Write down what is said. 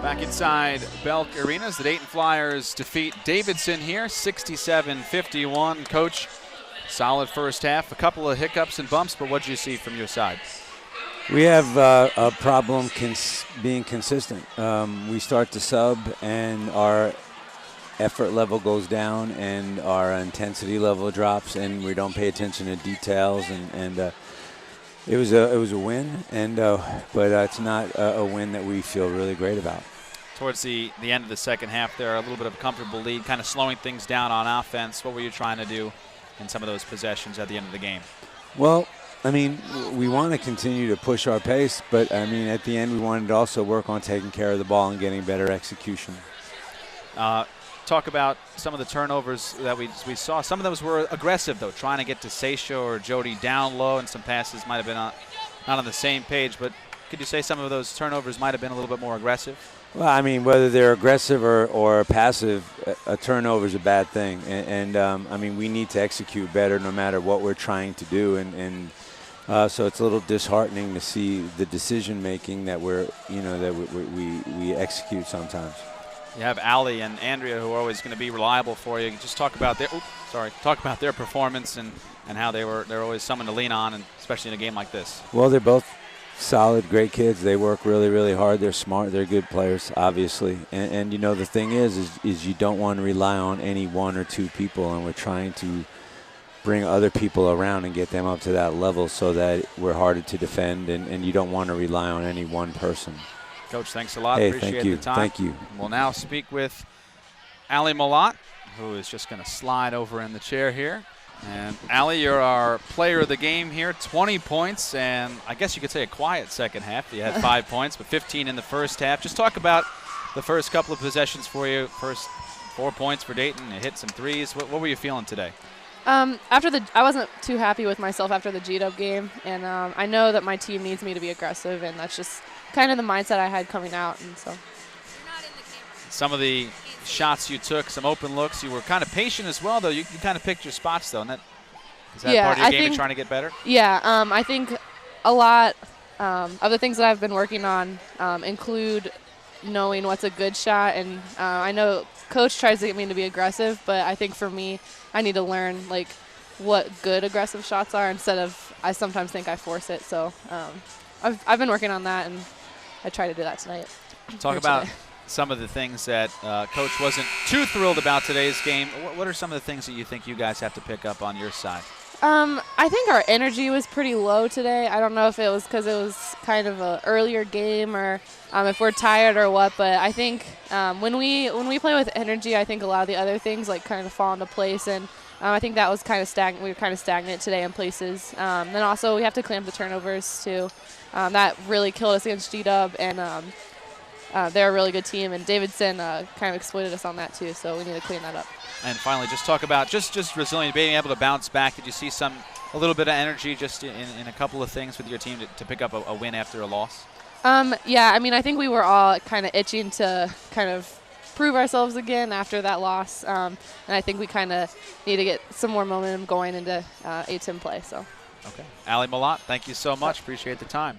Back inside Belk Arenas, the Dayton Flyers defeat Davidson here, 67-51. Coach, solid first half. A couple of hiccups and bumps, but what did you see from your side? We have a problem being consistent. We start to sub, and our effort level goes down, and our intensity level drops, and we don't pay attention to details. And it was a win, but it's not a win that we feel really great about. Towards the end of the second half there, a little bit of a comfortable lead, kind of slowing things down on offense. What were you trying to do in some of those possessions at the end of the game? Well, I mean, we want to continue to push our pace, but, I mean, at the end we wanted to also work on taking care of the ball and getting better execution. Talk about some of the turnovers that we saw. Some of those were aggressive, though, trying to get to Seisho or Jody down low, and some passes might have been not on the same page. But could you say some of those turnovers might have been a little bit more aggressive? Well, I mean, whether they're aggressive or passive, a turnover is a bad thing. And I mean, we need to execute better no matter what we're trying to do. So it's a little disheartening to see the decision-making that we execute sometimes. You have Ally and Andrea, who are always going to be reliable for you. Just talk about their performance and how they're always someone to lean on, and especially in a game like this. Well, they're both solid, great kids. They work really, really hard. They're smart. They're good players, obviously. And you know, the thing is you don't want to rely on any one or two people, and we're trying to bring other people around and get them up to that level so that we're harder to defend, and you don't want to rely on any one person. Coach, thanks a lot. Hey, appreciate thank you. the time. Thank you. We'll now speak with Ally Malott, who is just going to slide over in the chair here. And Ally, you're our player of the game here, 20 points, and I guess you could say a quiet second half. You had 5 points, but 15 in the first half. Just talk about the first couple of possessions for you. First 4 points for Dayton. You hit some threes. What were you feeling today? I wasn't too happy with myself after the G-Dub game, and I know that my team needs me to be aggressive, and that's just kind of the mindset I had coming out. And so, some of the shots you took, some open looks, you were kind of patient as well, though. You kind of picked your spots, though. And is that part of your game and trying to get better? Yeah, I think a lot of the things that I've been working on include knowing what's a good shot, and I know Coach tries to get me to be aggressive, but I think for me, I need to learn like what good aggressive shots are instead of I sometimes think I force it. So I've been working on that, and I try to do that tonight. Talk about some of the things that Coach wasn't too thrilled about today's game. What are some of the things that you think you guys have to pick up on your side? I think our energy was pretty low today. I don't know if it was because it was kind of an earlier game or if we're tired or what, but I think when we play with energy, I think a lot of the other things like kind of fall into place, and I think that was kind of stagnant. We were kind of stagnant today in places. Then also we have to clean up the turnovers too. That really killed us against G-Dub, and they're a really good team, and Davidson kind of exploited us on that too, so we need to clean that up. And finally, just talk about just resilient, being able to bounce back. Did you see a little bit of energy just in a couple of things with your team to pick up a win after a loss? Yeah, I mean, I think we were all kind of itching to kind of prove ourselves again after that loss, and I think we kind of need to get some more momentum going into A-10 play. So. Okay. Ally Malott, thank you so much. Appreciate the time.